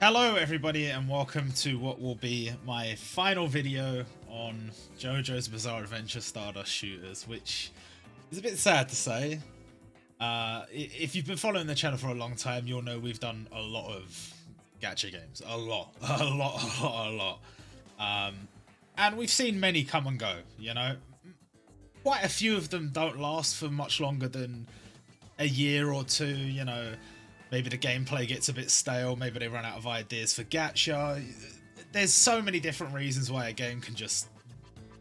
Hello everybody and welcome to what will be my final video on JoJo's Bizarre Adventure Stardust Shooters, which is a bit sad to say. If you've been following the channel for a long time, you'll know we've done a lot of gacha games. A lot. And we've seen many come and go, you know. Quite a few of them don't last for much longer than a year or two, you know. Maybe the gameplay gets a bit stale, maybe they run out of ideas for gacha. There's so many different reasons why a game can just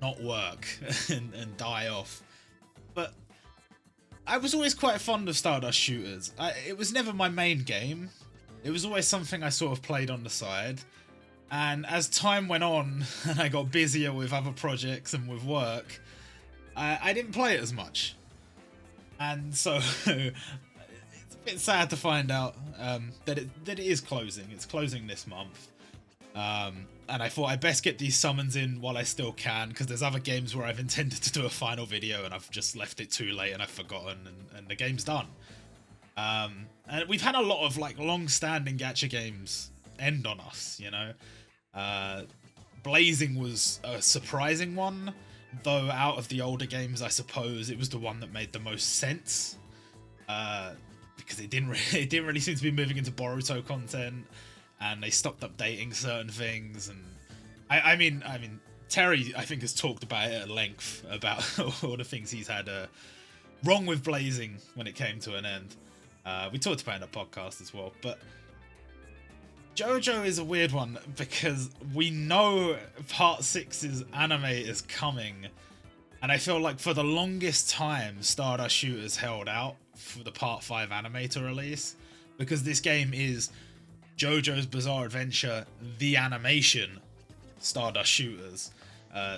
not work and die off. But I was always quite fond of Stardust shooters. It was never my main game. It was always something I sort of played on the side. And as time went on and I got busier with other projects and with work, I didn't play it as much. And so it's sad to find out that it is closing. It's closing this month. And I thought I'd best get these summons in while I still can, because there's other games where I've intended to do a final video and I've just left it too late and I've forgotten and the game's done. And we've had a lot of like long-standing gacha games end on us, you know. Blazing was a surprising one, though out of the older games I suppose it was the one that made the most sense. Because it didn't really seem to be moving into Boruto content, and they stopped updating certain things. And I mean Terry I think has talked about it at length about all the things he's had wrong with Blazing when it came to an end. We talked about it in a podcast as well. But JoJo is a weird one because we know Part 6's anime is coming. And I feel like for the longest time, Stardust Shooters held out for the Part 5 anime to release, because this game is JoJo's Bizarre Adventure, the animation Stardust Shooters.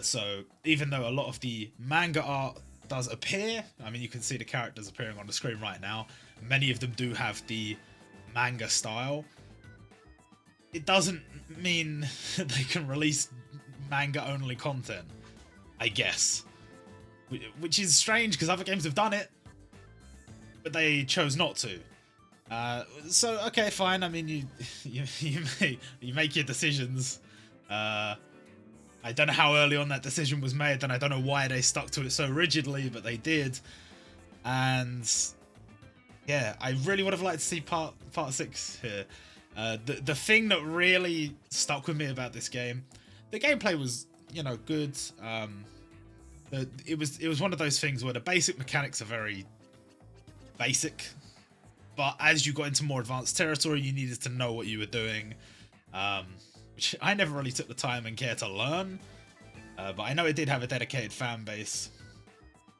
So even though a lot of the manga art does appear, I mean, you can see the characters appearing on the screen right now, many of them do have the manga style. It doesn't mean they can release manga-only content, I guess. Which is strange because other games have done it, but they chose not to. So okay, fine. I mean, you make your decisions. I don't know how early on that decision was made, and I don't know why they stuck to it so rigidly, but they did. And yeah, I really would have liked to see part 6 here. The thing that really stuck with me about this game, the gameplay was, you know, good. It was one of those things where the basic mechanics are very basic, but as you got into more advanced territory, you needed to know what you were doing, which I never really took the time and care to learn. But I know it did have a dedicated fan base,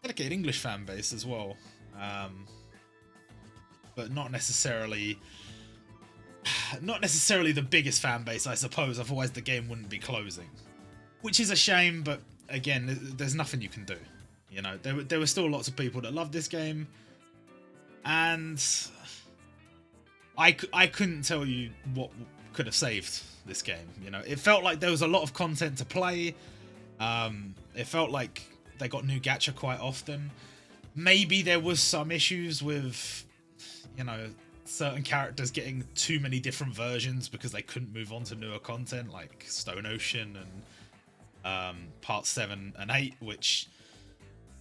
dedicated English fan base as well, but not necessarily the biggest fan base, I suppose. Otherwise, the game wouldn't be closing, which is a shame. But again, there's nothing you can do. You know, there were still lots of people that loved this game, and I couldn't tell you what could have saved this game. You know, it felt like there was a lot of content to play. It felt like they got new gacha quite often. Maybe there was some issues with, you know, certain characters getting too many different versions because they couldn't move on to newer content, like Stone Ocean and Part 7 and 8, which,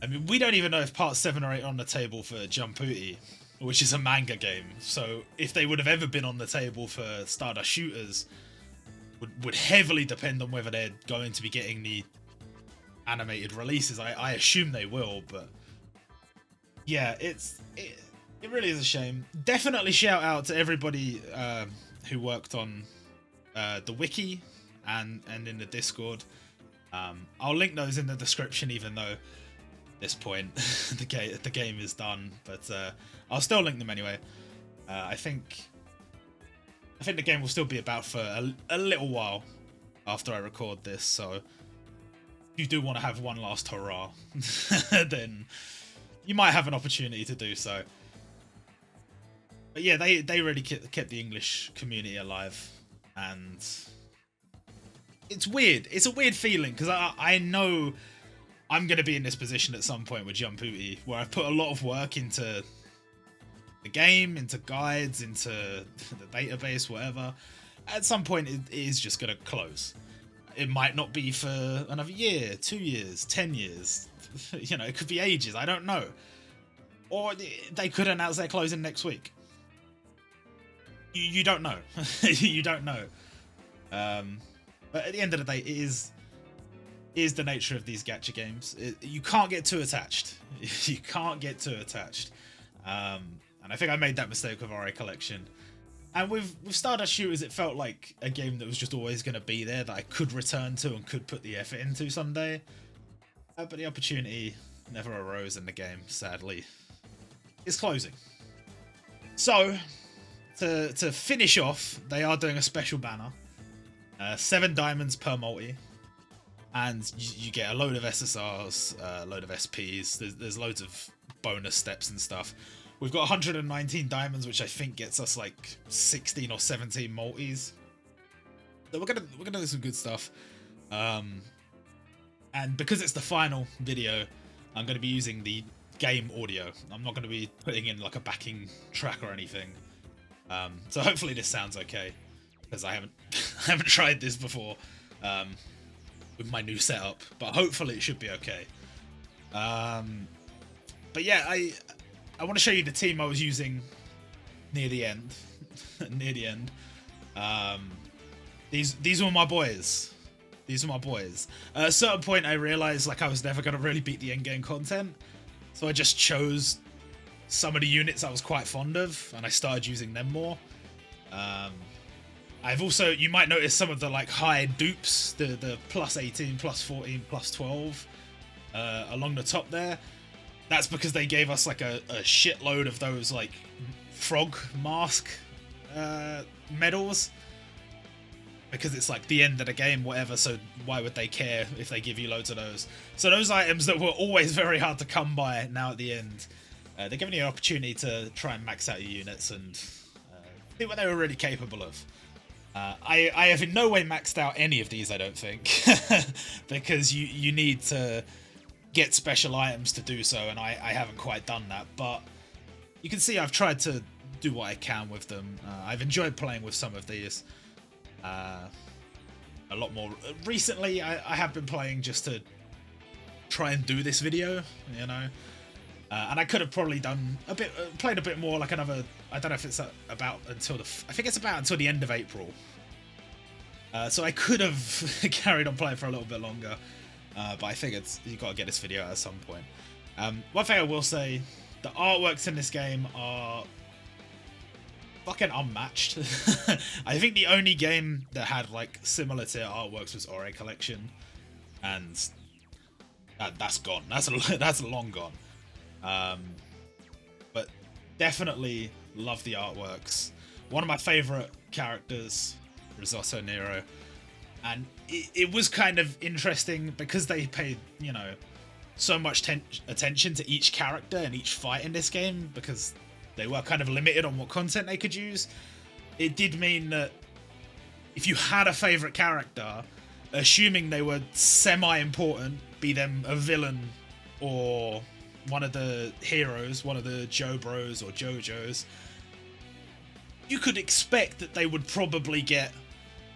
I mean, we don't even know if Part 7 or 8 are on the table for Jumputi, which is a manga game. So if they would have ever been on the table for Stardust Shooters would heavily depend on whether they're going to be getting the animated releases. I assume they will, but yeah, it really is a shame. Definitely shout out to everybody who worked on the wiki and in the Discord. I'll link those in the description, even though at this point the game is done, but I'll still link them anyway. I think the game will still be about for a little while after I record this, so if you do want to have one last hurrah, then you might have an opportunity to do so. But yeah, they really kept the English community alive, and it's weird. It's a weird feeling, because I know I'm going to be in this position at some point with Jumputi, where I've put a lot of work into the game, into guides, into the database, whatever, at some point it is just going to close. It might not be for another year, 2 years, 10 years. You know, it could be ages. I don't know. Or they could announce they're closing next week. You don't know. You don't know. But at the end of the day, it is the nature of these gacha games. You can't get too attached. You can't get too attached. And I think I made that mistake with RA Collection. And with Stardust Shooters, it felt like a game that was just always going to be there, that I could return to and could put the effort into someday. But the opportunity never arose in the game, sadly. It's closing. So, to finish off, they are doing a special banner. 7 diamonds per multi. And you get a load of SSRs, a load of SPs. There's loads of bonus steps and stuff. We've got 119 diamonds, which I think gets us like 16 or 17 multis. So we're gonna do some good stuff. And because it's the final video, I'm gonna be using the game audio. I'm not gonna be putting in like a backing track or anything. So hopefully this sounds okay, because I haven't tried this before with my new setup, but hopefully it should be okay. But yeah, I want to show you the team I was using near the end. Near the end. These were my boys. These are my boys. At a certain point, I realized like I was never going to really beat the endgame content. So I just chose some of the units I was quite fond of, and I started using them more. I've also, you might notice some of the like high dupes, the plus 18, plus 14, plus 12 along the top there. That's because they gave us like a shitload of those like frog mask medals. Because it's like the end of the game, whatever, so why would they care if they give you loads of those? So those items that were always very hard to come by now at the end, they're giving you an opportunity to try and max out your units and see what they were really capable of. I have in no way maxed out any of these, I don't think, because you need to get special items to do so, and I haven't quite done that, but you can see I've tried to do what I can with them. I've enjoyed playing with some of these a lot more. Recently, I have been playing just to try and do this video, you know, and I could have probably done a bit, played a bit more, like another, I don't know if it's about until I think it's about until the end of April. So I could have carried on playing for a little bit longer, but I figured you got to get this video out at some point. One thing I will say, the artworks in this game are fucking unmatched. I think the only game that had like similar to artworks was ORA Collection, and that's gone. That's long gone. But definitely love the artworks. One of my favorite characters, Risotto Nero, and it was kind of interesting because they paid, you know, so much attention to each character and each fight in this game, because they were kind of limited on what content they could use. It did mean that if you had a favorite character, assuming they were semi-important, be them a villain or one of the heroes, one of the Joe Bros or JoJos, you could expect that they would probably get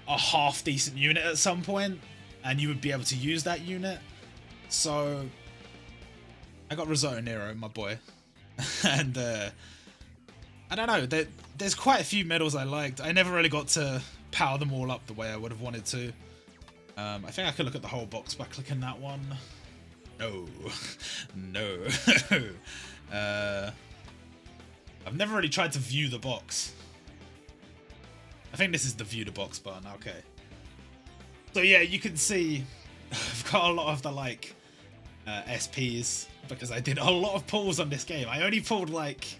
a half-decent unit at some point, and you would be able to use that unit. So I got Risotto Nero, my boy. And I don't know, there's quite a few medals I liked. I never really got to power them all up the way I would have wanted to. I think I could look at the whole box by clicking that one. No. No. I've never really tried to view the box. I think this is the view the box button, okay. So yeah, you can see I've got a lot of the like SPs, because I did a lot of pulls on this game. I only pulled like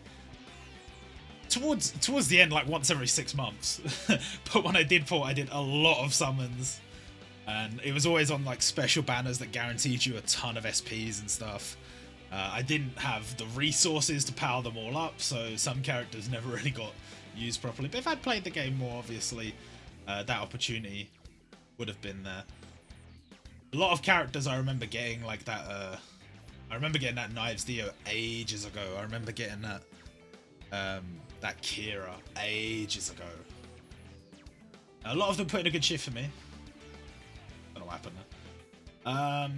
towards the end, like once every 6 months. But when I did pull, I did a lot of summons, and it was always on like special banners that guaranteed you a ton of SPs and stuff. I didn't have the resources to power them all up, so some characters never really got used properly. But if I'd played the game more, obviously, that opportunity would have been there. A lot of characters I remember getting like that. I remember getting that Knives Dio ages ago. I remember getting that Kira ages ago. A lot of them put in a good shift for me. Don't know what happened there.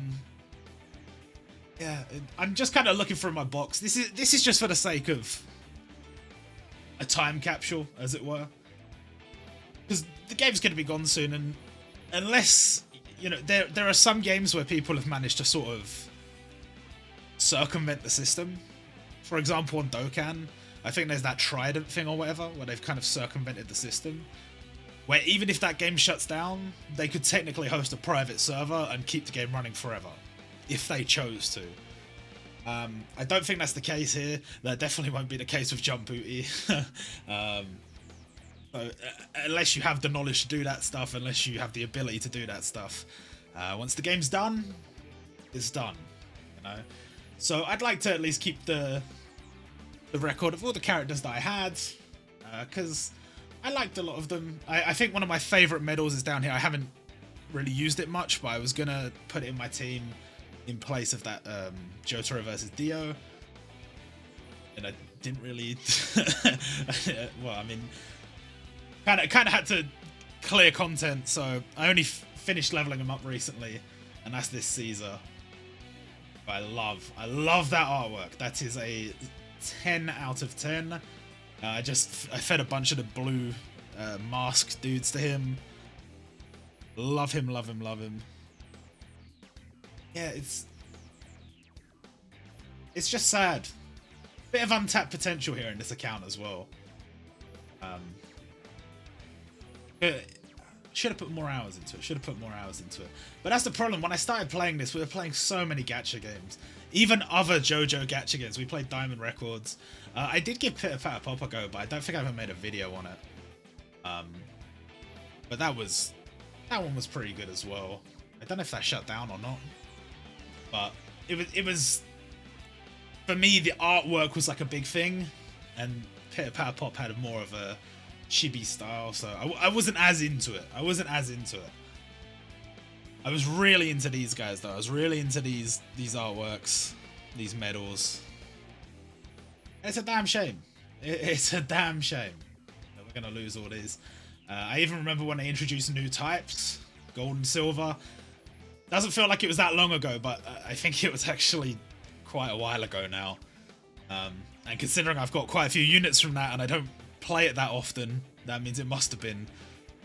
Yeah, I'm just kind of looking through my box. This is just for the sake of a time capsule, as it were, because the game's going to be gone soon, and unless, you know, there are some games where people have managed to sort of circumvent the system. For example, on Dokkan, I think there's that Trident thing or whatever, where they've kind of circumvented the system, where even if that game shuts down, they could technically host a private server and keep the game running forever, if they chose to. I don't think that's the case here. That definitely won't be the case with Jump Booty. So, unless you have the knowledge to do that stuff, unless you have the ability to do that stuff, once the game's done, it's done, you know. So I'd like to at least keep the record of all the characters that I had, because I liked a lot of them. I think one of my favourite medals is down here. I haven't really used it much, but I was gonna put it in my team in place of that Jotaro versus Dio, and I didn't really. Well, I mean, kind of had to clear content, so I only finished leveling him up recently, and that's this Caesar. But I love that artwork. That is a 10 out of 10. I fed a bunch of the blue mask dudes to him. Love him, love him, love him. Yeah, it's just sad. Bit of untapped potential here in this account as well. Should have put more hours into it. But that's the problem. When I started playing this, we were playing so many gacha games. Even other JoJo gacha games. We played Diamond Records. I did give Pitter Patter Pop a go, but I don't think I ever made a video on it. But that one was pretty good as well. I don't know if that shut down or not. But it was for me, the artwork was like a big thing, and Pitter Patter Pop had more of a chibi style, so I wasn't as into it. I was really into these guys though. I was really into these artworks, these medals. It's a damn shame. It's a damn shame that we're gonna lose all these. I even remember when they introduced new types, gold and silver. Doesn't feel like it was that long ago, but I think it was actually quite a while ago now. And considering I've got quite a few units from that and I don't play it that often, that means it must have been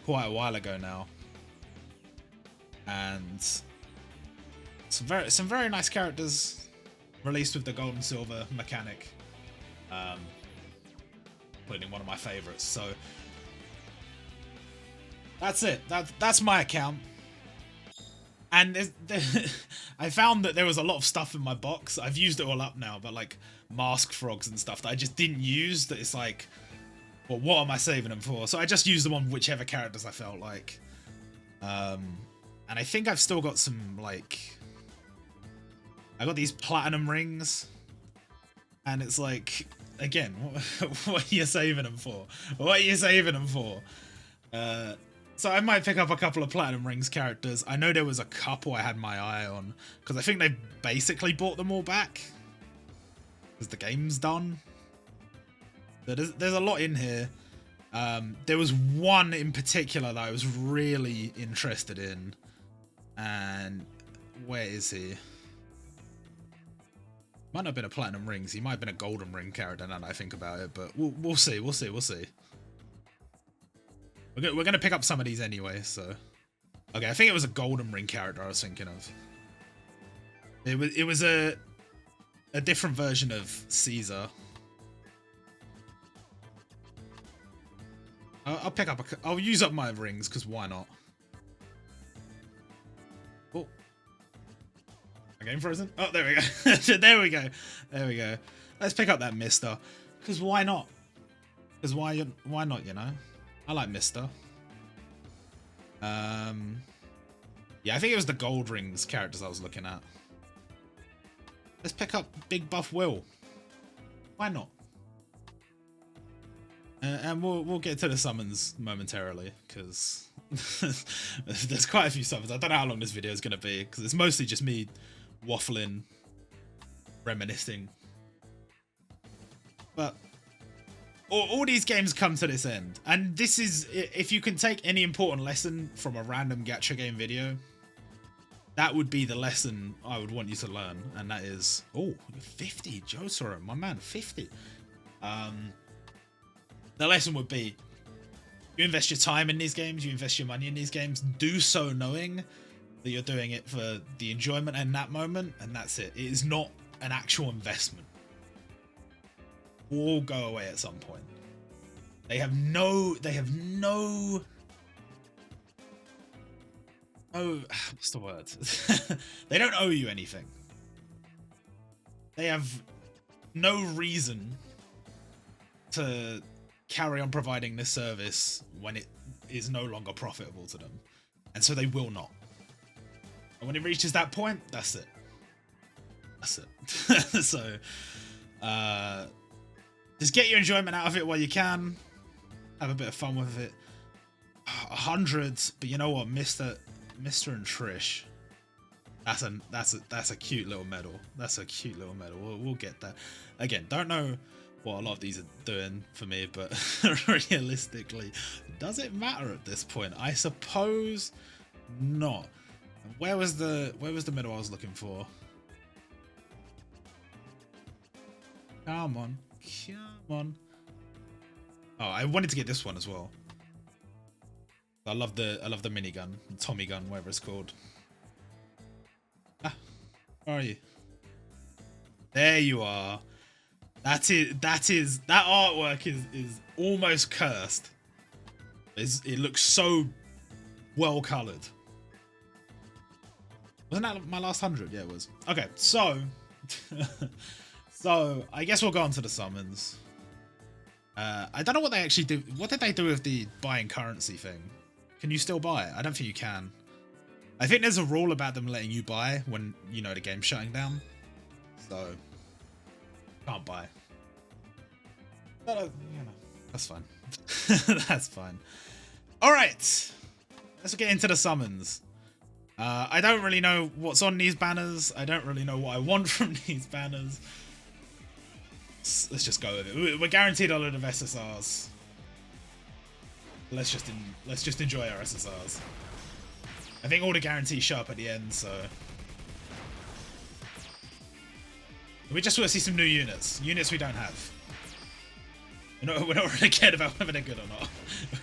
quite a while ago now. And some very nice characters released with the gold and silver mechanic, including one of my favorites. So that's it. That's my account. And I found that there was a lot of stuff in my box. I've used it all up now, but like mask frogs and stuff that I just didn't use, that it's like, well, what am I saving them for? So I just used them on whichever characters I felt like. And I think I've still got some, like, I got these platinum rings, and it's like, again, what are you saving them for? What are you saving them for? So I might pick up a couple of platinum rings characters. I know there was a couple I had my eye on, because I think they basically bought them all back, because the game's done. There's a lot in here. There was one in particular that I was really interested in, and where is he? Might not have been a platinum rings. He might have been a golden ring character now that I think about it, but we'll see. We'll see. We're gonna pick up some of these anyway, so. Okay, I think it was a golden ring character I was thinking of. It was a different version of Caesar. I'll pick up I'll use up my rings, because why not? Oh. My game frozen? Oh, there we go. There we go. Let's pick up that Mister. Because why not? Because why not, you know? I like Mister. Yeah, I think it was the gold rings characters I was looking at. Let's pick up Big Buff Will. Why not? And we'll get to the summons momentarily, because there's quite a few summons. I don't know how long this video is going to be, because it's mostly just me waffling, reminiscing. But all these games come to this end, and this is, if you can take any important lesson from a random gacha game video, that would be the lesson I would want you to learn, and that is, oh, 50, Jojo, my man, 50. The lesson would be, you invest your time in these games, you invest your money in these games, do so knowing that you're doing it for the enjoyment in that moment, and that's it. It is not an actual investment. All go away at some point. They have no, oh, what's the word? They don't owe you anything. They have no reason to carry on providing this service when it is no longer profitable to them. And so they will not. And when it reaches that point, that's it. That's it. So, just get your enjoyment out of it while you can. Have a bit of fun with it. 100, but you know what, Mr. and Trish. That's a cute little medal. That's a cute little medal. We'll get that. Again, don't know what a lot of these are doing for me, but realistically, does it matter at this point? I suppose not. Where was the medal I was looking for? Come on. Come on. Oh, I wanted to get this one as well. I love the minigun, Tommy gun, whatever it's called. Ah, where are you? There you are. That artwork is almost cursed. It looks so well colored. Wasn't that my last 100? Yeah, it was. Okay, so so I guess we'll go on to the summons. I don't know what they actually do. What did they do with the buying currency thing? Can you still buy it? I don't think you can. I think there's a rule about them letting you buy when, you know, the game's shutting down. So, can't buy. But, you know, that's fine. That's fine. All right. Let's get into the summons. I don't really know what's on these banners. I don't really know what I want from these banners. Let's just go with it. We're guaranteed a load of SSRs. Let's just enjoy our SSRs. I think all the guarantees show up at the end, so we just want to see some new units we don't have. We're not really cared about whether they're good or not.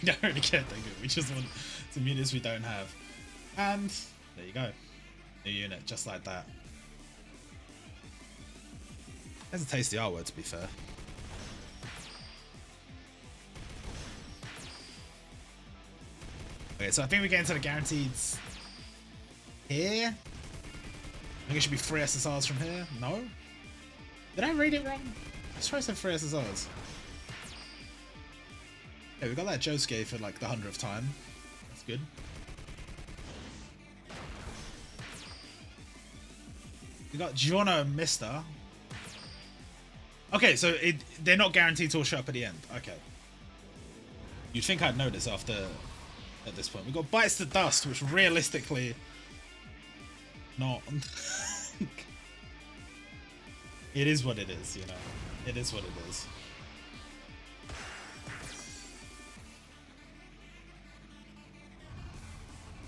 We don't really care if they're good. We just want some units we don't have. And there you go, new unit, just like that. Has a tasty artwork, to be fair. Okay, so I think we get into the guaranteeds here. I think it should be 3 SSRs from here. No? Did I read it wrong? I swear I said 3 SSRs. Okay, we got that Josuke for like the 100th time. That's good. We got Jono and Mister. Okay, so they're not guaranteed to all show up at the end. Okay. You'd think I'd know this at this point. We've got Bites to Dust, which realistically not. It is what it is, you know. It is what it is.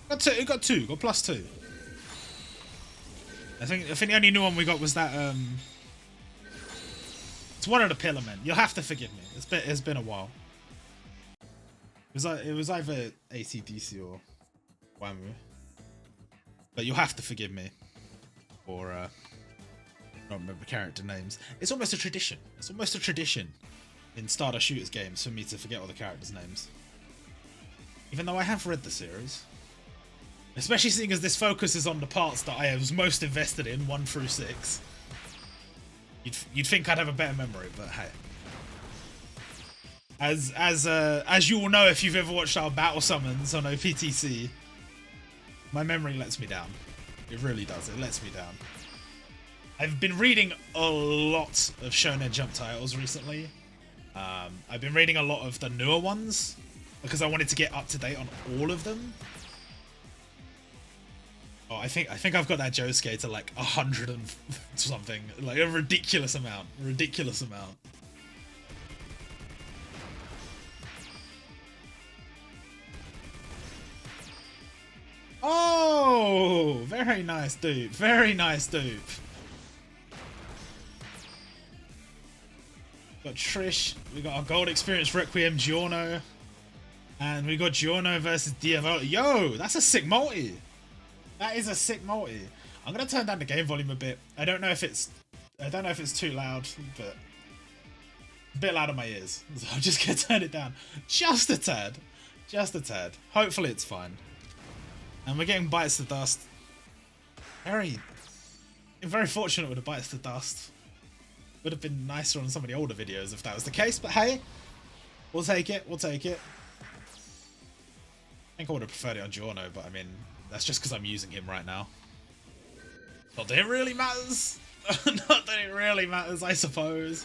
Got two, got +2. I think the only new one we got was that it's one of the Pillar Men. You'll have to forgive me. It's been a while. It was either AC/DC or Wamu. But you'll have to forgive me for I don't remember character names. It's almost a tradition. It's almost a tradition in Stardust Shooters games for me to forget all the characters' names. Even though I have read the series. Especially seeing as this focuses on the parts that I was most invested in, 1 through 6. You'd think I'd have a better memory, but hey. As you all know if you've ever watched our battle summons on OPTC, my memory lets me down. It really does. It lets me down. I've been reading a lot of Shonen Jump titles recently. I've been reading a lot of the newer ones because I wanted to get up to date on all of them. Oh, I think I've got that Josuke to like 100 and something, like a ridiculous amount. Very nice dupe. Very nice dupe. Got Trish. We got our Gold Experience Requiem Giorno. And we got Giorno versus Diavolo. Yo, that's a sick multi. That is a sick multi. I'm gonna turn down the game volume a bit. I don't know if it's too loud, but a bit loud on my ears. So I'm just gonna turn it down just a tad. Just a tad. Hopefully it's fine. And we're getting Bites to Dust. Very fortunate with the Bites to Dust. Would have been nicer on some of the older videos if that was the case, but hey, we'll take it. We'll take it. I think I would have preferred it on Giorno, but I mean, that's just because I'm using him right now. Not that it really matters. Not that it really matters, I suppose.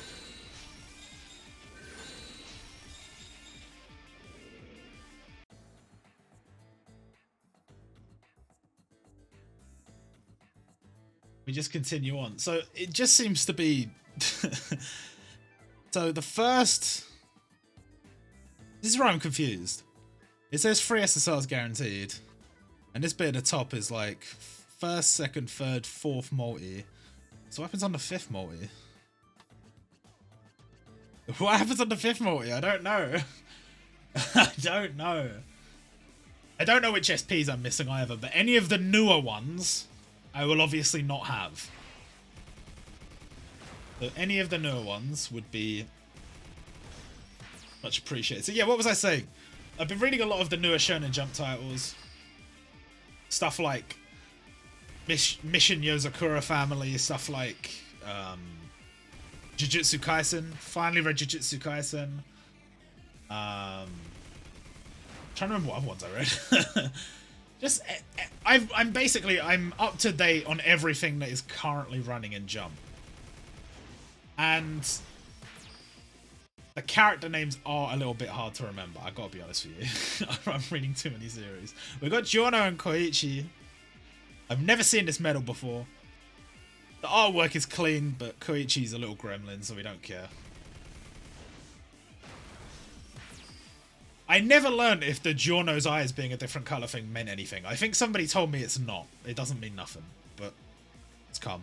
We just continue on. So it just seems to be... So the first... This is where I'm confused. It says 3 SSRs guaranteed. And this bit at the top is like first, second, third, fourth multi. So what happens on the 5th multi? What happens on the 5th multi? I don't know. I don't know. I don't know which SPs I'm missing either, but any of the newer ones, I will obviously not have. So any of the newer ones would be much appreciated. So yeah, what was I saying? I've been reading a lot of the newer Shonen Jump titles. Stuff like Mission Yozakura Family, stuff like Jujutsu Kaisen. Finally read Jujutsu Kaisen. Trying to remember what other ones I read. Just, I'm up to date on everything that is currently running in Jump. And the character names are a little bit hard to remember, I gotta be honest with you. I'm reading too many series. We've got Giorno and Koichi. I've never seen this medal before. The artwork is clean, but Koichi's a little gremlin, so we don't care. I never learned if the Giorno's eyes being a different colour thing meant anything. I think somebody told me it's not. It doesn't mean nothing, but it's calm.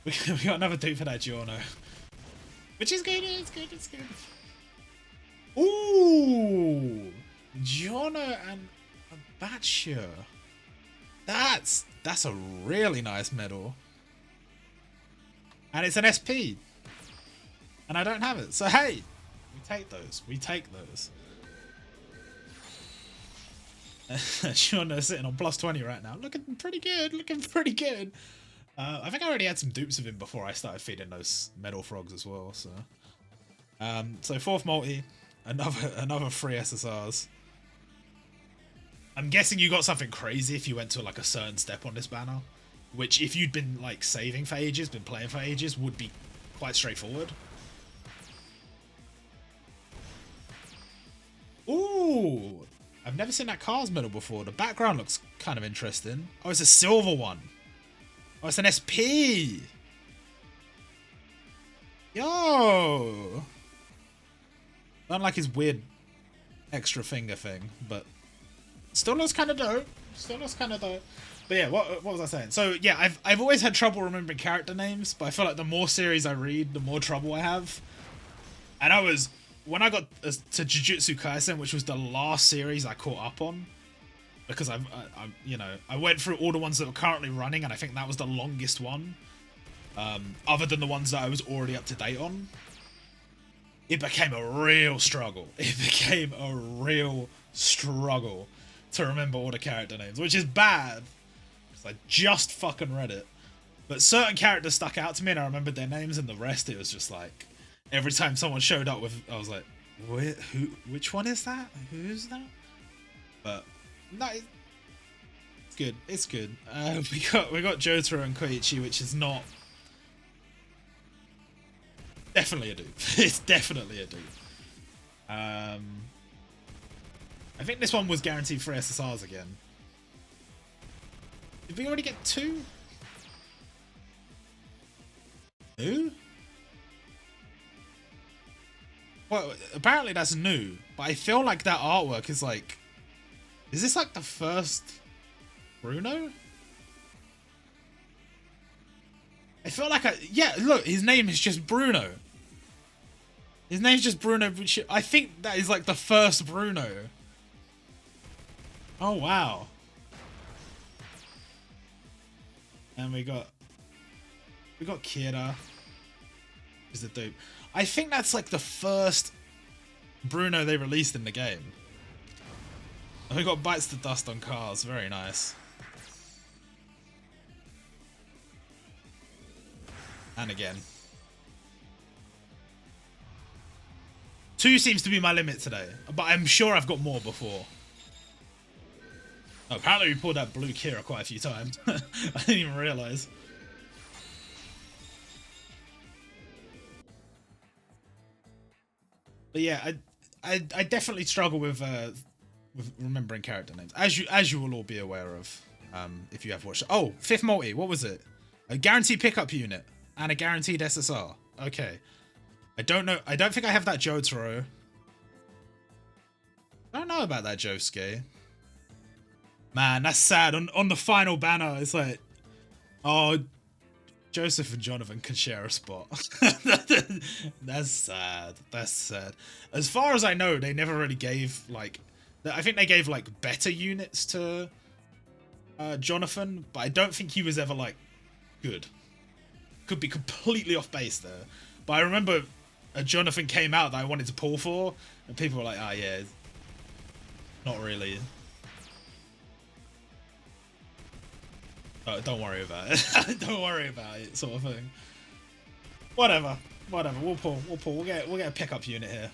We got another dupe for that Giorno. Which is good, it's good, it's good. Ooh! Giorno and Abatsure. That's a really nice medal. And it's an SP. And I don't have it. So hey, we take those. We take those. Giorno's sitting on +20 right now. Looking pretty good. Looking pretty good. I think I already had some dupes of him before I started feeding those metal frogs as well. So, so 4th multi, another 3 SSRs. I'm guessing you got something crazy if you went to like a certain step on this banner, which if you'd been like saving for ages, been playing for ages, would be quite straightforward. Ooh, I've never seen that Cars medal before. The background looks kind of interesting. Oh, it's a silver one. Oh, it's an SP! Yo! Unlike his weird extra finger thing, but still looks kind of dope. Still looks kind of dope. But yeah, what was I saying? So yeah, I've always had trouble remembering character names, but I feel like the more series I read, the more trouble I have. And when I got to Jujutsu Kaisen, which was the last series I caught up on, because I went through all the ones that were currently running, and I think that was the longest one, other than the ones that I was already up to date on. It became a real struggle. It became a real struggle to remember all the character names, which is bad, because I just fucking read it. But certain characters stuck out to me, and I remembered their names, and the rest, it was just like, every time someone showed up with, I was like, which one is that? Who's that? But no, it's good. It's good. We got Jotaro and Koichi, which is not definitely a dupe. It's definitely a dupe. I think this one was guaranteed for SSRs again. Did we already get 2? Who? Well, apparently that's new, but I feel like that artwork is like... Is this like the first Bruno? I feel like yeah, look, his name is just Bruno. His name's just Bruno, which I think that is like the first Bruno. Oh, wow. And we got Kira. Is the dupe. I think that's like the first Bruno they released in the game. And we got bites to dust on cars. Very nice. And again. 2 seems to be my limit today, but I'm sure I've got more before. Oh, apparently we pulled out blue Kira quite a few times. I didn't even realise. But yeah, I definitely struggle with remembering character names, as you will all be aware of, if you have watched. Oh, 5th multi, what was it? A guaranteed pickup unit and a guaranteed SSR. Okay. I don't know. I don't think I have that Jotaro. I don't know about that Josuke. Man, that's sad. On the final banner, it's like, oh, Joseph and Jonathan can share a spot. That's sad. That's sad. As far as I know, they never really gave, like, I think they gave, like, better units to Jonathan, but I don't think he was ever, like, good. Could be completely off base there. But I remember Jonathan came out that I wanted to pull for, and people were like, ah, yeah, not really. Oh, don't worry about it. Don't worry about it, sort of thing. Whatever. We'll pull. We'll get a pickup unit here.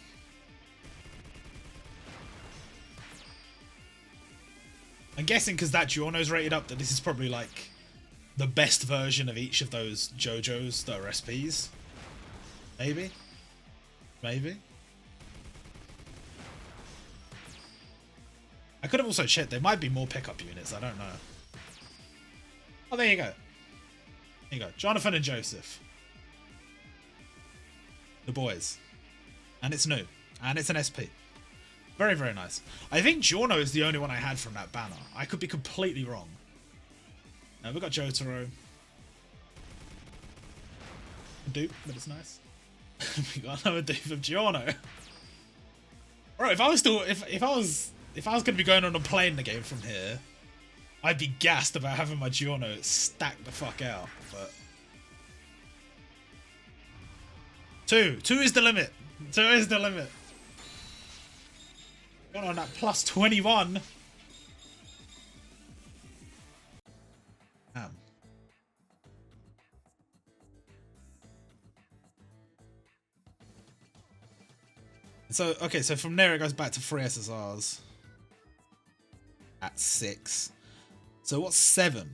I'm guessing because that Giorno's rated up that this is probably like the best version of each of those JoJos that are SPs. Maybe. I could have also checked. There might be more pickup units. I don't know. Oh, there you go. There you go. Jonathan and Joseph. The boys. And it's new. And it's an SP. Very, very nice. I think Giorno is the only one I had from that banner. I could be completely wrong. Now we've got Jotaro. A dupe, but it's nice. We got another dupe of Giorno. Bro, if I was gonna be going on a plane the game from here, I'd be gassed about having my Giorno stacked the fuck out, but 2 is the limit. 2 is the limit. Going on that plus 21. Damn. So okay, so from there it goes back to 3 SSRs at 6. So what's 7?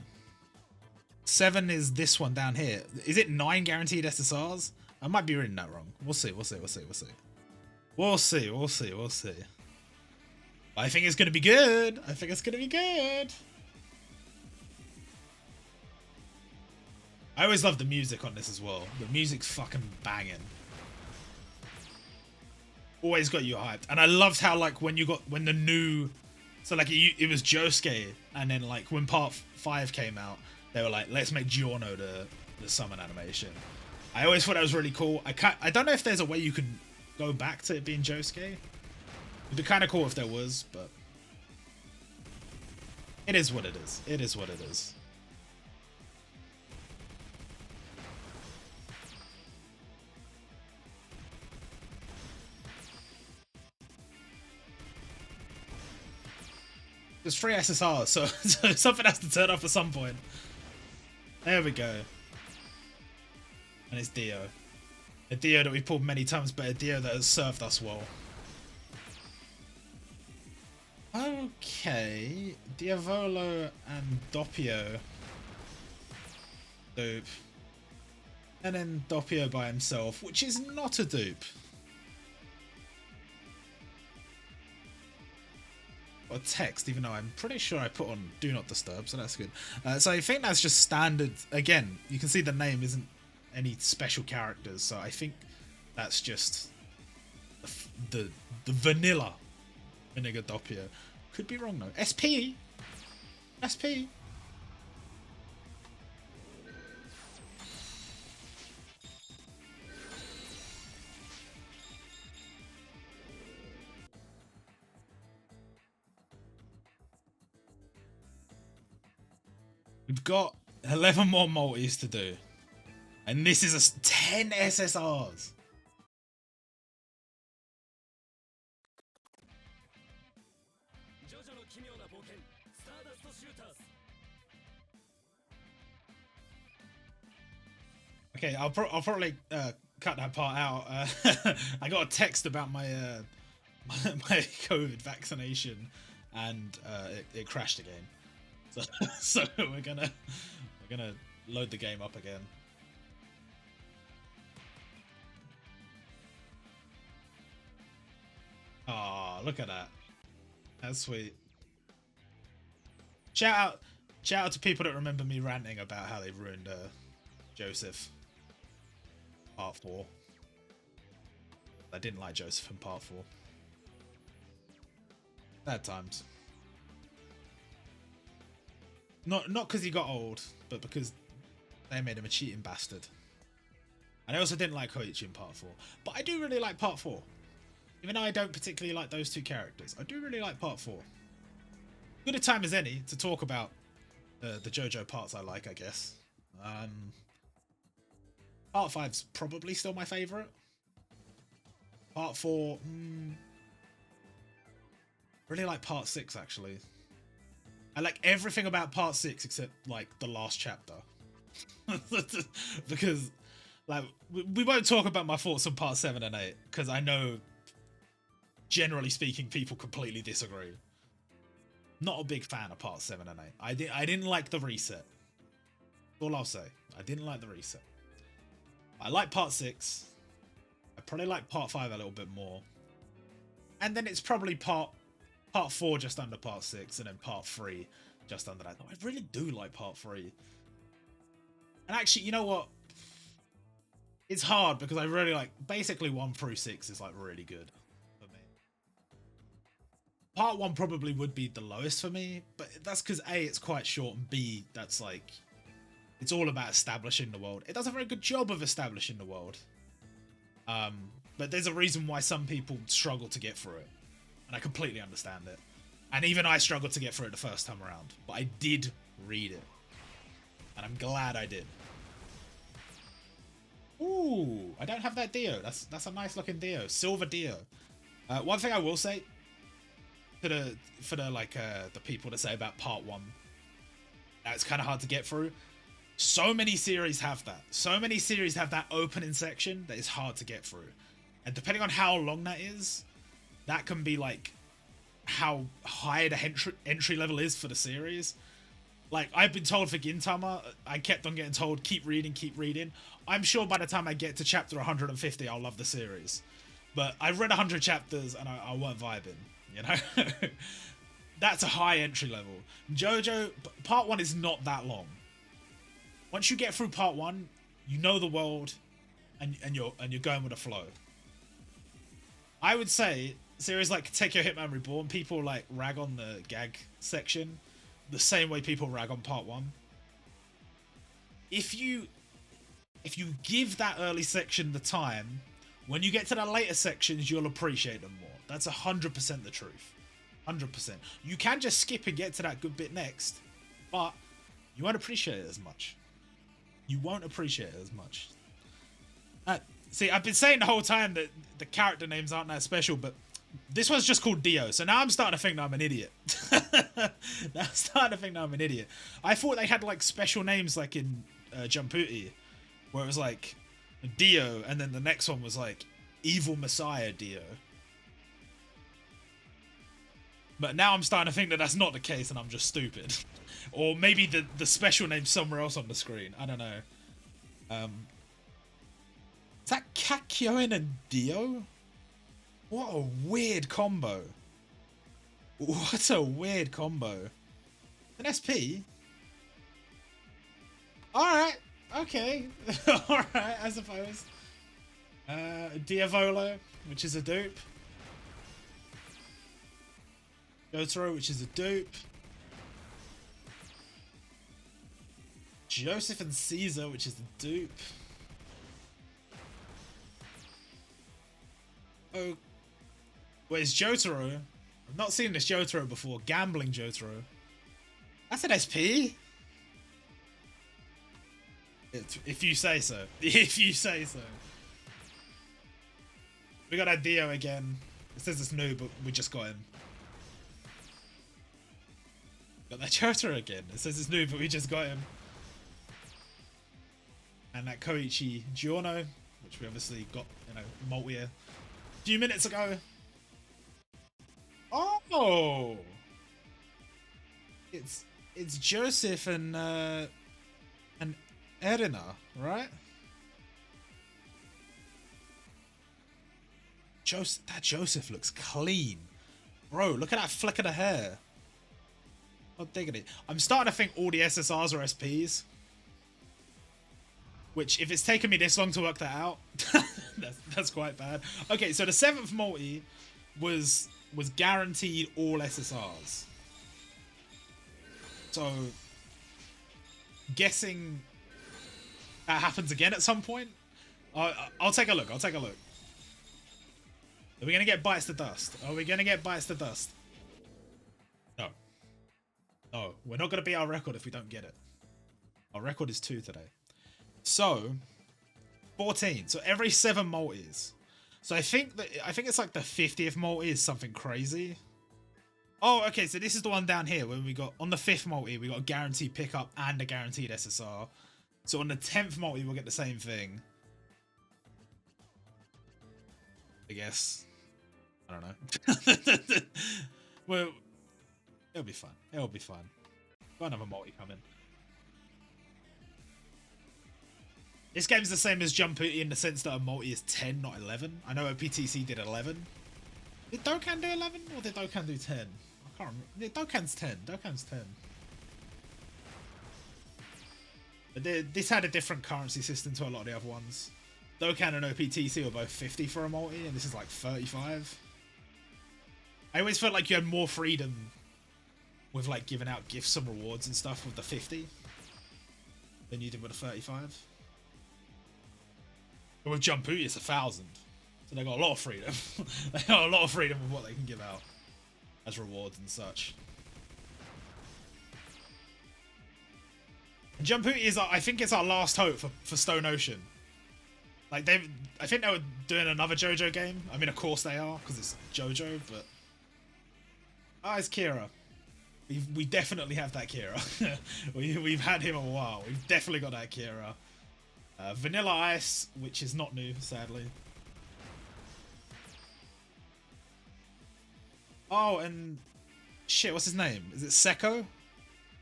7 is this one down here. Is it 9 guaranteed SSRs? I might be reading that wrong. We'll see. I think it's going to be good. I always love the music on this as well. The music's fucking banging. Always got you hyped. And I loved how, like, when the new... So, like, it was Josuke, and then, like, when part 5 came out, they were like, let's make Giorno the summon animation. I always thought that was really cool. I don't know if there's a way you can go back to it being Josuke. It'd be kind of cool if there was, but... It is what it is. It is what it is. There's 3 SSRs, so something has to turn off at some point. There we go. And it's Dio. A Dio that we've pulled many times, but a Dio that has served us well. Okay. Diavolo and Doppio. Dupe. And then Doppio by himself, which is not a dupe. Or text, even though I'm pretty sure I put on Do Not Disturb, so that's good. So I think that's just standard. Again, you can see the name isn't any special characters, so I think that's just the vanilla Vinegar Doppio. Could be wrong though. SP. We've got 11 more multis to do. And this is a 10 SSRs. Okay, I'll probably cut that part out. I got a text about my my COVID vaccination, and it crashed again. So so we're gonna load the game up again. Oh, look at that. That's sweet. Shout out to people that remember me ranting about how they ruined Joseph Part 4. I didn't like Joseph in Part 4. Bad times. Not because he got old, but because they made him a cheating bastard. And I also didn't like Koichi in Part 4. But I do really like Part 4. Even though I don't particularly like those two characters, I do really like Part 4. Good a time as any to talk about the JoJo parts I like, I guess. Part 5's probably still my favourite. Part 4, really like Part 6 actually. I like everything about Part 6 except like the last chapter. Because like we won't talk about my thoughts on Part 7 and 8 because I know, generally speaking, people completely disagree. Not a big fan of Part 7 and 8. I didn't like the reset. All I'll say. I didn't like the reset. I like Part 6. I probably like Part 5 a little bit more. And then it's probably Part 4 just under Part 6, and then Part 3 just under that. I really do like Part 3. And actually, you know what? It's hard because I really like, basically 1 through 6 is like really good for me. Part 1 probably would be the lowest for me, but that's because A, it's quite short, and B, that's like, it's all about establishing the world. It does a very good job of establishing the world. But there's a reason why some people struggle to get through it. And I completely understand it. And even I struggled to get through it the first time around. But I did read it. And I'm glad I did. Ooh, I don't have that Dio. That's a nice looking Dio. Silver Dio. One thing I will say for the people that say about Part 1, that it's kind of hard to get through. So many series have that. So many series have that opening section that is hard to get through. And depending on how long that is, that can be like how high the entry level is for the series. Like, I've been told for Gintama, I kept on getting told, keep reading, keep reading. I'm sure by the time I get to chapter 150, I'll love the series. But I've read 100 chapters and I weren't vibing, you know? That's a high entry level. JoJo, Part 1 is not that long. Once you get through Part 1, you know the world and you're going with the flow. I would say series like Take Your Hitman Reborn, people like rag on the gag section the same way people rag on Part 1. If you give that early section the time, when you get to the later sections, you'll appreciate them more. That's 100% the truth. 100%. You can just skip and get to that good bit next, but you won't appreciate it as much. You won't appreciate it as much. See, I've been saying the whole time that the character names aren't that special, but this one's just called Dio, so now I'm starting to think that I'm an idiot. I thought they had like special names like in Jumputi, where it was like Dio, and then the next one was like Evil Messiah Dio. But now I'm starting to think that that's not the case and I'm just stupid. Or maybe the special name's somewhere else on the screen. I don't know. Is that Kakyoin and Dio? What a weird combo. What a weird combo. An SP? Alright. Okay. Alright, I suppose. Diavolo, which is a dupe. Jotaro, which is a dupe. Joseph and Caesar, which is a dupe. Oh, where's Jotaro? I've not seen this Jotaro before. Gambling Jotaro. That's an SP. If you say so. If you say so. We got our Dio again. It says it's new, but we just got him. Got that Jojo again. It says it's new, but we just got him. And that Koichi Giorno, which we obviously got, multi a few minutes ago. Oh! It's Joseph and Erina, right? That Joseph looks clean. Bro, look at that flick of the hair. Oh, diggity. I'm starting to think all the SSRs are SPs. Which, if it's taken me this long to work that out, that's quite bad. Okay, so the 7th multi was guaranteed all SSRs. So, guessing that happens again at some point. I'll take a look. I'll take a look. Are we gonna get bites to dust? Are we gonna get bites to dust? No. No, we're not gonna beat our record if we don't get it. Our record is 2 today. So, 14. So every 7 multis. So I think it's like the 50th multi is something crazy. Oh, okay. So this is the one down here where we got on the 5th multi we got a guaranteed pickup and a guaranteed SSR. So on the 10th multi we'll get the same thing. I guess. I don't know. Well, it'll be fun. It'll be fun. Got another multi coming. This game's the same as Jump Booty in the sense that a multi is 10, not 11. I know PTC did 11. Did Dokkan do 11 or did Dokkan do 10? I can't remember. Dokkan's 10. Dokkan's 10. But this had a different currency system to a lot of the other ones. Dokkan and OPTC were both 50 for a multi, and this is like 35. I always felt like you had more freedom with like giving out gifts and rewards and stuff with the 50 than you did with the 35. But with Jump Booty, it's 1,000. So they got a lot of freedom. They got a lot of freedom with what they can give out as rewards and such. And Jump Booty is, I think, it's our last hope for Stone Ocean. Like I think they were doing another JoJo game. I mean, of course they are because it's JoJo. But it's Kira. We definitely have that Kira. We've had him a while. We've definitely got that Kira. Vanilla Ice, which is not new, sadly. Oh, and shit, what's his name? Is it Seko?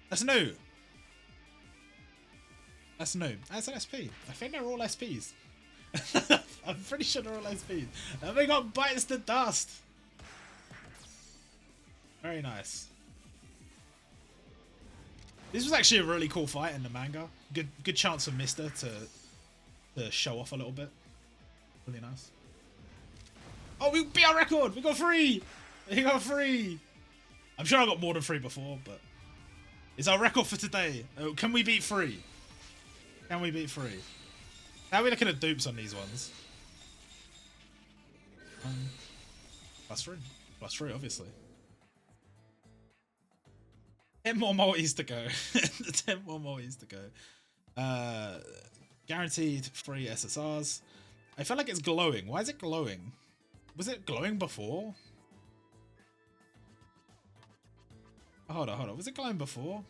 That's new. That's new. That's an SP. I think they're all SPs. I'm pretty sure they're all SPs. And we got bites to dust. Very nice. This was actually a really cool fight in the manga. Good chance for Mister to show off a little bit. Really nice. Oh, we beat our record! We got 3! We got 3! I'm sure I got more than 3 before, but it's our record for today. Can we beat 3? Can we beat 3? How are we looking at dupes on these ones? +3. +3, obviously. 10 more multis to go. 10 more multis to go. Guaranteed 3 SSRs. I feel like it's glowing. Why is it glowing? Was it glowing before? Oh, hold on. Was it glowing before?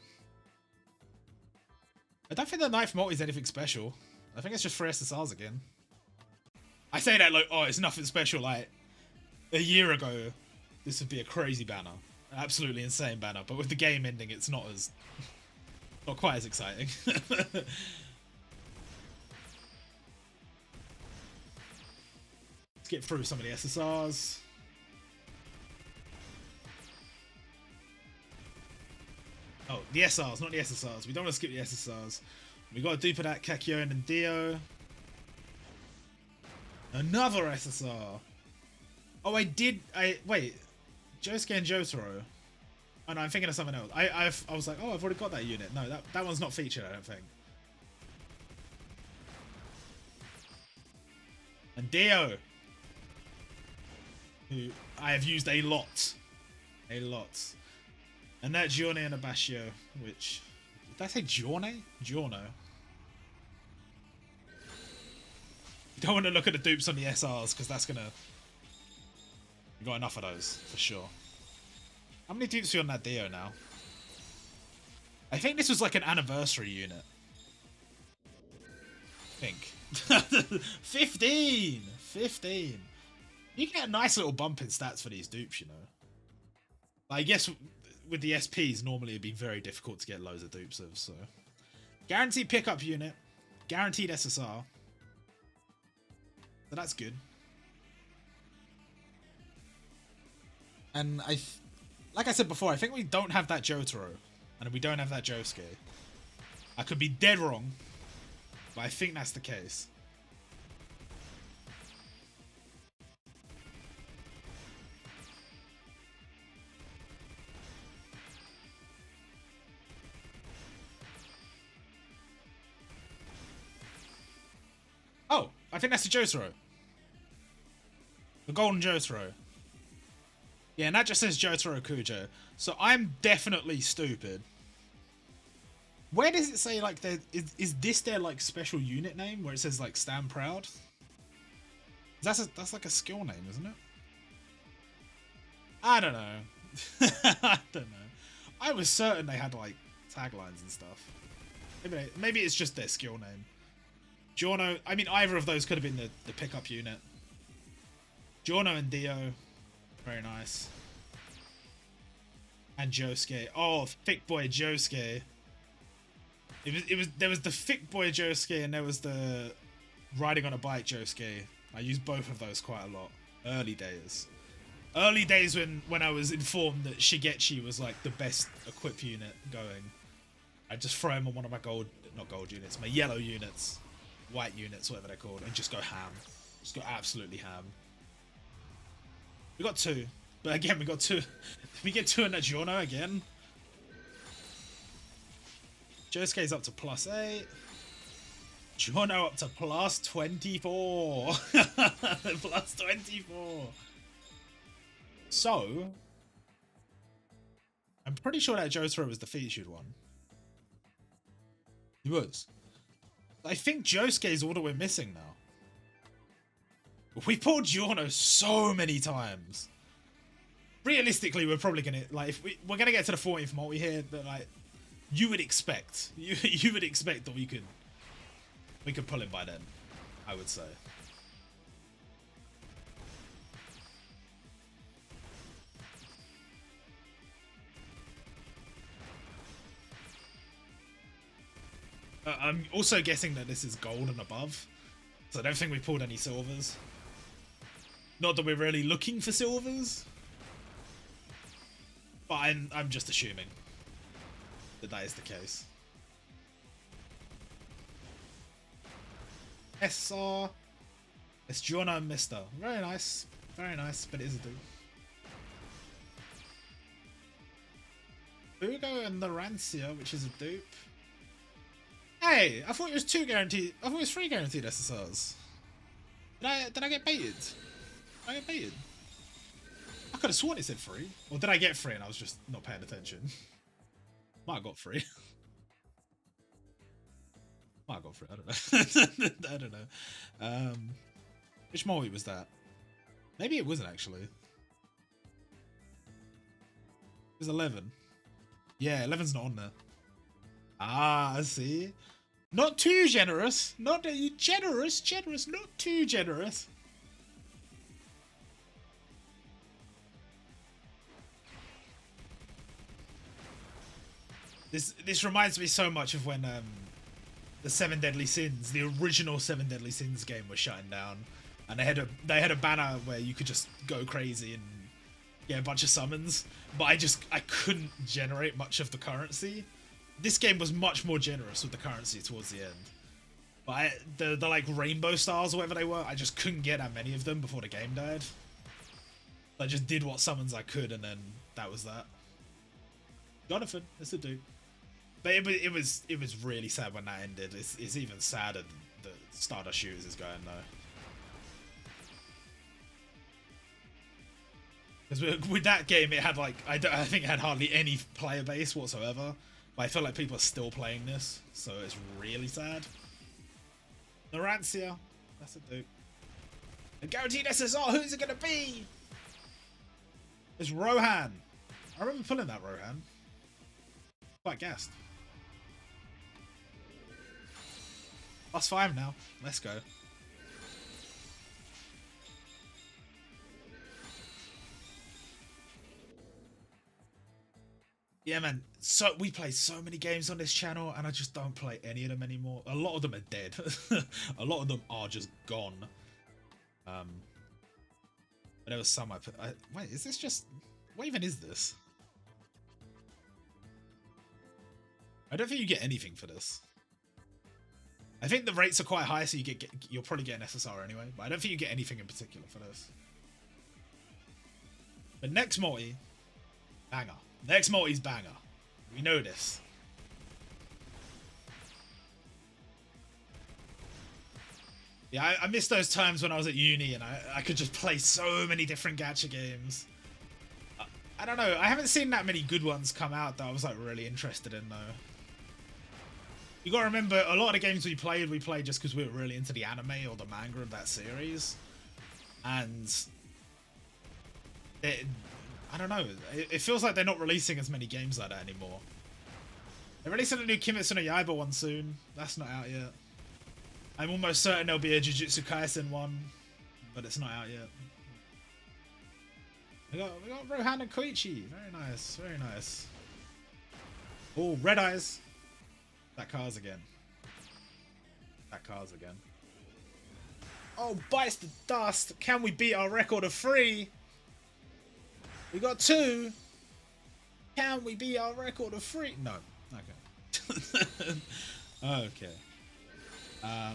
I don't think the 9th multi is anything special. I think it's just 3 SSRs again. I say that like, oh, it's nothing special. Like, a year ago, this would be a crazy banner. An absolutely insane banner. But with the game ending, it's not quite as exciting. Let's get through some of the SSRs. Oh, the SRs, not the SSRs. We don't want to skip the SSRs. We got a dupe of that Kakyoin and Dio. Another SSR. Oh, wait. Josuke and Jotaro. Oh no, I'm thinking of something else. I was like, oh, I've already got that unit. No, that one's not featured, I don't think. And Dio, who I have used a lot. And that Giorno and Abashio, which, did I say Giorno? Giorno. don't want to look at the dupes on the SRs because that's gonna. We got enough of those for sure. How many dupes are on that Dio now? I think this was like an anniversary unit. I think 15. You get a nice little bump in stats for these dupes, you know. I guess with the SPs, normally it'd be very difficult to get loads of dupes of, so. Guaranteed pickup unit. Guaranteed SSR. So that's good. And like I said before, I think we don't have that Jotaro. And we don't have that Josuke. I could be dead wrong. But I think that's the case. Oh, I think that's the Jotaro. The golden Jotaro. Yeah, and that just says Jotaro Kujo. So I'm definitely stupid. Where does it say, like, is this their, like, special unit name? Where it says, like, Stand Proud? That's like a skill name, isn't it? I don't know. I don't know. I was certain they had, like, taglines and stuff. Maybe it's just their skill name. Giorno, I mean, either of those could have been the pickup unit. Giorno and Dio. Very nice. And Josuke. Oh, thick boy Josuke. There was the thick boy Josuke and there was the riding on a bike Josuke. I used both of those quite a lot. Early days. Early days when I was informed that Shigechi was like the best equip unit going. I'd just throw him on one of my not gold units, my yellow units. White units, whatever they're called, and just go ham. Just go absolutely ham. We got 2. But again, we got 2. Did we get 2 in that Giorno again? Josuke's up to +8. Giorno up to +24. +24. So, I'm pretty sure that Jotaro was the featured one. He was. I think Josuke's all that we're missing now. We pulled Giorno so many times. Realistically, we're probably gonna we're gonna get to the 14th multi here, but like you would expect you would expect that we could pull him by then, I would say. I'm also guessing that this is gold and above, so I don't think we pulled any silvers. Not that we're really looking for silvers, but I'm just assuming that is the case. SR, it's Giorno and Mister. Very nice, but it is a dude. Fugo and the Rancia, which is a dupe. Hey, I thought it was 2 guaranteed. I thought it was 3 guaranteed SSRs. Did I get baited? Did I get baited? I could have sworn it said 3. Or did I get 3 and I was just not paying attention? Might have got 3. Might have got 3. I don't know. I don't know. Which multi was that? Maybe it wasn't actually. It was 11. Yeah, 11's not on there. Ah, I see. Not too generous. Not generous, not too generous. This reminds me so much of when the 7 Deadly Sins, the original 7 Deadly Sins game was shutting down, and they had a banner where you could just go crazy and get a bunch of summons, but I couldn't generate much of the currency. This game was much more generous with the currency towards the end. But the like rainbow stars or whatever they were, I just couldn't get that many of them before the game died. I just did what summons I could, and then that was that. Jonathan, that's a dude. But it was really sad when that ended. It's even sadder that Stardust Shooters is going though. Because with that game, it had like I think it had hardly any player base whatsoever. But I feel like people are still playing this, so it's really sad. Norancia, that's a dupe. A guaranteed SSR. Who's it gonna be? It's Rohan. I remember pulling that Rohan. Quite gassed. +5 now. Let's go. Yeah, man. So we play so many games on this channel, and I just don't play any of them anymore. A lot of them are dead. A lot of them are just gone. But there was some I put. Wait, is this just? What even is this? I don't think you get anything for this. I think the rates are quite high, so you'll probably get an SSR anyway. But I don't think you get anything in particular for this. But next multi, banger. Next multi's banger. We know this. Yeah, I miss those times when I was at uni and I could just play so many different gacha games. I don't know. I haven't seen that many good ones come out that I was like really interested in though. You gotta remember, a lot of the games we played just because we were really into the anime or the manga of that series. And I don't know. It feels like they're not releasing as many games like that anymore. They're releasing a new Kimetsu no Yaiba one soon. That's not out yet. I'm almost certain there'll be a Jujutsu Kaisen one, but it's not out yet. We got Rohan and Koichi. Very nice, very nice. Oh, Red Eyes. That car's again. That car's again. Oh, bites the dust. Can we beat our record of 3? We got 2. Can we beat our record of 3? No. Okay. Okay. I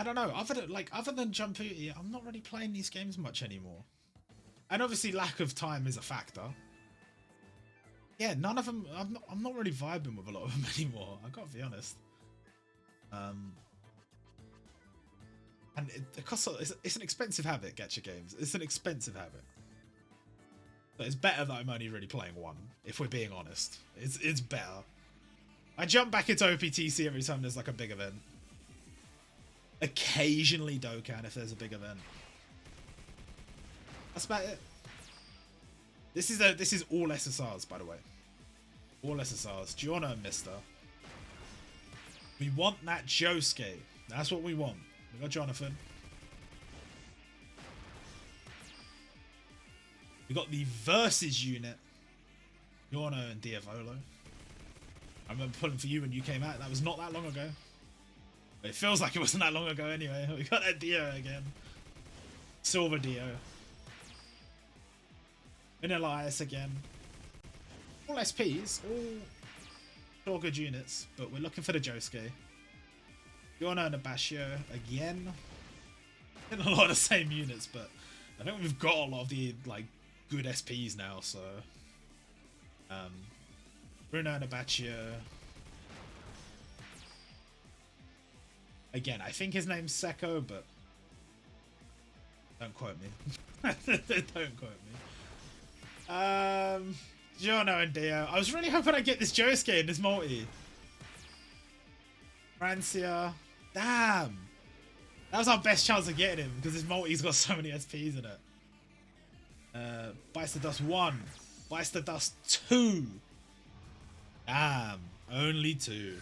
don't know. Other than Jump, I'm not really playing these games much anymore. And obviously, lack of time is a factor. Yeah, none of them. I'm not really vibing with a lot of them anymore. I gotta be honest. And it costs. It's an expensive habit. Gacha games. It's an expensive habit. But it's better that I'm only really playing one. If we're being honest, it's better. I jump back into OPTC every time there's like a big event. Occasionally Dokkan if there's a big event. That's about it. This is all SSRs, by the way. All SSRs. Giorno and Mister. We want that Josuke. That's what we want. We got Jonathan. We got the Versus unit. Giorno and Diavolo. I remember pulling for you when you came out. That was not that long ago. But it feels like it wasn't that long ago anyway. We got that Dio again. Silver Dio. And Elias again. All SPs, all good units, but we're looking for the Josuke. Giorno and Abashio again. In a lot of the same units, but I think we've got a lot of the like good SPs now, so Bruno and Abashio. Again, I think his name's Seko, but don't quote me. Don't quote me. Giorno and Dio. I was really hoping I'd get this Josuke in this multi. Francia. Damn. That was our best chance of getting him because this multi's got so many SPs in it. Bites the Dust 1. Bites the Dust 2. Damn. Only 2.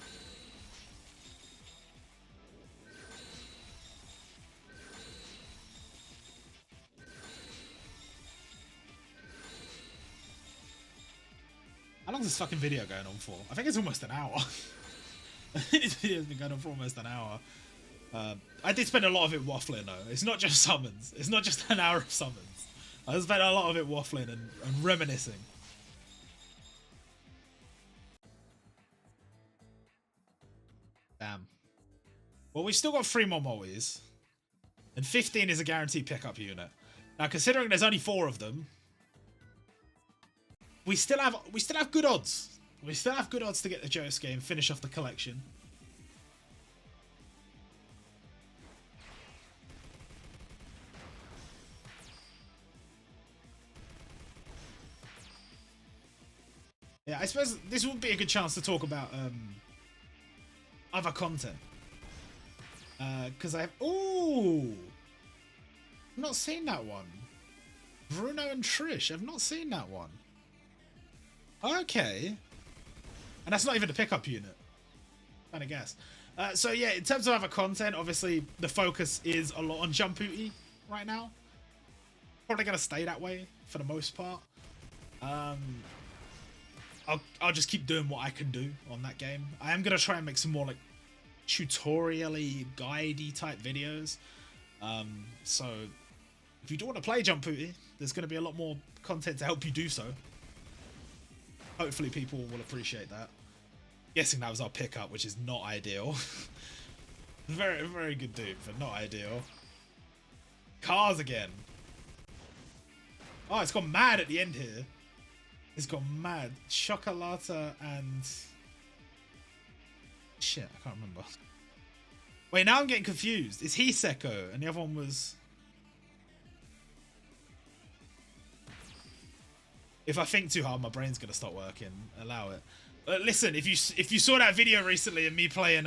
How long is this fucking video going on for? I think it's almost an hour. I think this video's been going on for almost an hour. I did spend a lot of it waffling though. It's not just summons. It's not just an hour of summons. I spent a lot of it waffling and reminiscing. Damn. Well, we've still got 3 more multis. And 15 is a guaranteed pickup unit. Now, considering there's only 4 of them, we still have good odds. We still have good odds to get the Josuke and finish off the collection. Yeah, I suppose this would be a good chance to talk about other content. Because I've... Ooh! I've not seen that one. Bruno and Trish. I've not seen that one. Okay. And that's not even a pickup unit. Kind of guess. So yeah, in terms of other content, obviously the focus is a lot on Jump Booty right now. Probably gonna stay that way for the most part. I'll just keep doing what I can do on that game. I am gonna try and make some more like tutorial-y, guide-y type videos. So if you do want to play Jump Booty, there's gonna be a lot more content to help you do so. Hopefully people will appreciate that. Guessing that was our pickup, which is not ideal. Very, very good dude, but not ideal. Cars again. Oh, it's gone mad at the end here. It's gone mad. Chocolata and... Shit, I can't remember. Wait, now I'm getting confused. Is he Seko? And the other one was... If I think too hard, my brain's gonna stop working. Allow it. Listen, if you saw that video recently of me playing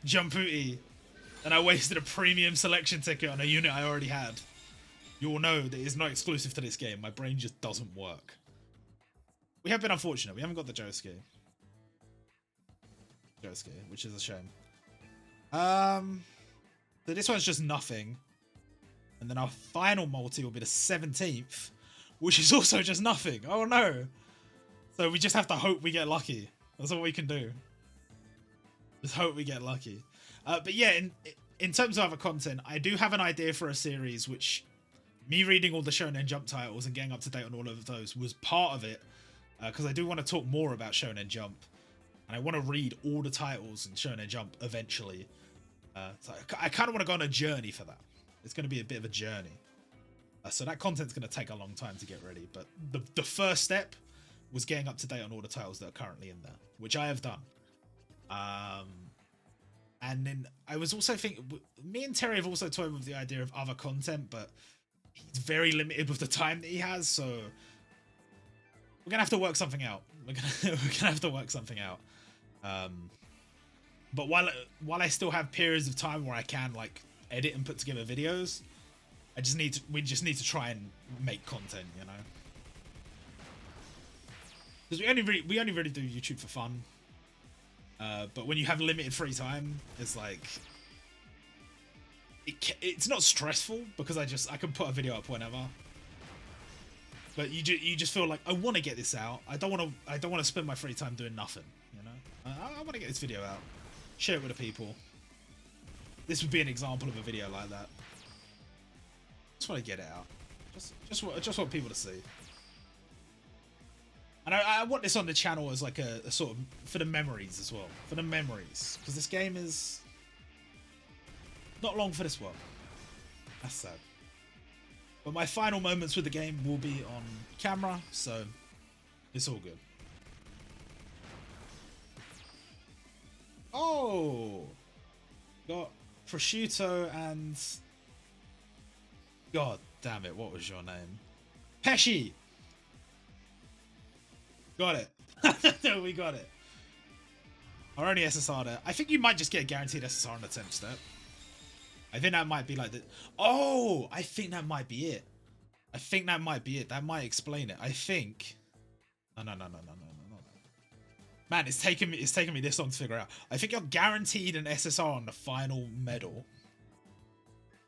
Jump Booty, and I wasted a premium selection ticket on a unit I already had, you will know that it's not exclusive to this game. My brain just doesn't work. We have been unfortunate. We haven't got the JojoSS, which is a shame. So this one's just nothing, and then our final multi will be the 17th, which is also just nothing. Oh no! So we just have to hope we get lucky. That's all we can do. Just hope we get lucky. But yeah, in terms of other content, I do have an idea for a series which me reading all the Shonen Jump titles and getting up to date on all of those was part of it. Because I do want to talk more about Shonen Jump. And I want to read all the titles in Shonen Jump eventually. So I kind of want to go on a journey for that. It's going to be a bit of a journey. So that content's going to take a long time to get ready. But the first step was getting up to date on all the titles that are currently in there, which I have done. And then I was also thinking, me and Terry have also toyed with the idea of other content, but he's very limited with the time that he has, so we're gonna have to work something out. We're gonna have to work something out. But while I still have periods of time where I can like edit and put together videos, we just need to try and make content, you know. Because we only really do YouTube for fun. But when you have limited free time, it's like it's not stressful because I can put a video up whenever. But you just feel like I want to get this out. I don't want to spend my free time doing nothing. You know, I want to get this video out, share it with the people. This would be an example of a video like that. Just want to get it out. Just want people to see. And I want this on the channel as like a sort of for the memories as well. For the memories, because this game is not long for this one. That's sad. But my final moments with the game will be on camera, so it's all good. Oh, got prosciutto and God damn it, what was your name? Pesci. Got it. No, we got it. Our only SSR there. I think you might just get a guaranteed SSR on the 10th step. I think that might be like the... Oh! I think that might be it. I think that might be it. That might explain it. I think... No. Man, it's taken me this long to figure out. I think you're guaranteed an SSR on the final medal.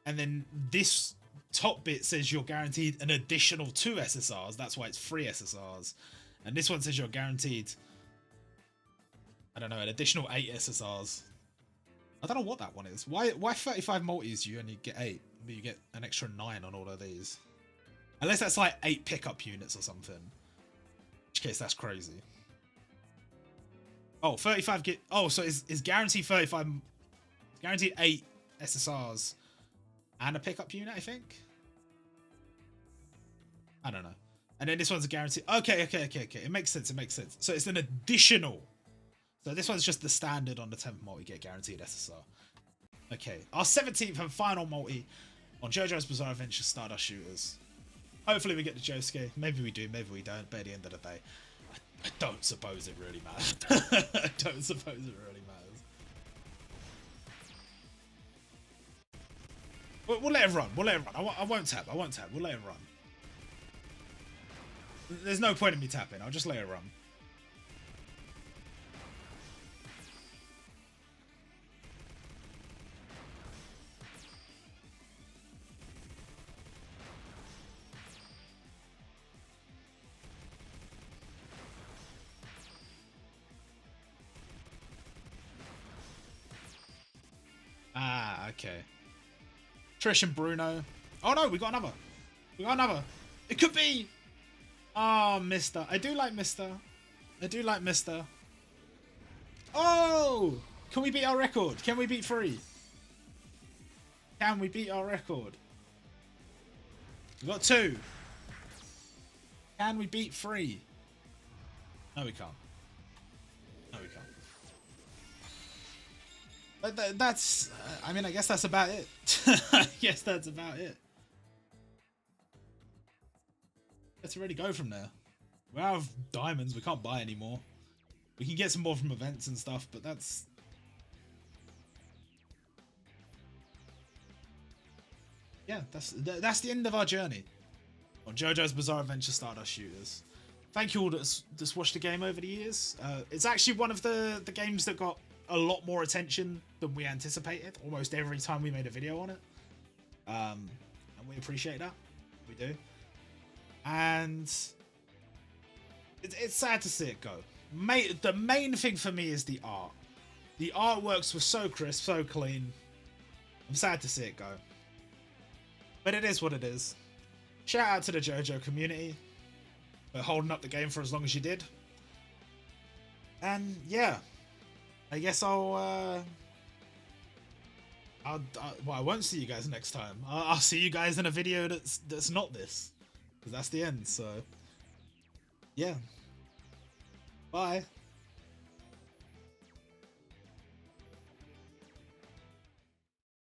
And then this top bit says you're guaranteed an additional 2 SSRs. That's why it's 3 SSRs. And this one says you're guaranteed, I don't know, an additional 8 SSRs. I don't know what that one is. Why 35 multis you only get 8, but you get an extra 9 on all of these? Unless that's like 8 pickup units or something. In which case, that's crazy. Oh, 35 get... Oh, so is guaranteed 35... Guaranteed 8 SSRs and a pickup unit, I think? I don't know. And then this one's a guarantee. Okay. It makes sense. So it's an additional. So this one's just the standard on the 10th multi, get guaranteed SSR. Okay. Our 17th and final multi on JoJo's Bizarre Adventure Stardust Shooters. Hopefully we get the JoJoSS. Maybe we do, maybe we don't. But at the end of the day, I don't suppose it really matters. I don't suppose it really matters. We'll let it run. We'll let it run. I won't tap. I won't tap. We'll let it run. There's no point in me tapping. I'll just let it run. Ah, okay. Trish and Bruno. Oh no, we got another. We got another. It could be. Oh, Mister. I do like Mister. I do like Mister. Oh! Can we beat our record? Can we beat 3? Can we beat our record? We got 2. Can we beat 3? No, we can't. No, we can't. But that's... I mean, I guess that's about it. I guess that's about it. Let's already go from there. We're out of diamonds. We can't buy any more. We can get some more from events and stuff, but that's... Yeah, that's the end of our journey on JoJo's Bizarre Adventure Stardust Shooters. Thank you all that's watched the game over the years. It's actually one of the games that got a lot more attention than we anticipated almost every time we made a video on it. And we appreciate that. We do. And it's sad to see it go. The main thing for me is the art. The artworks were so crisp, so clean. I'm sad to see it go. But it is what it is. Shout out to the JoJo community for holding up the game for as long as you did. And yeah, I guess well, I won't see you guys next time. I'll see you guys in a video that's not this, because that's the end. So yeah, bye.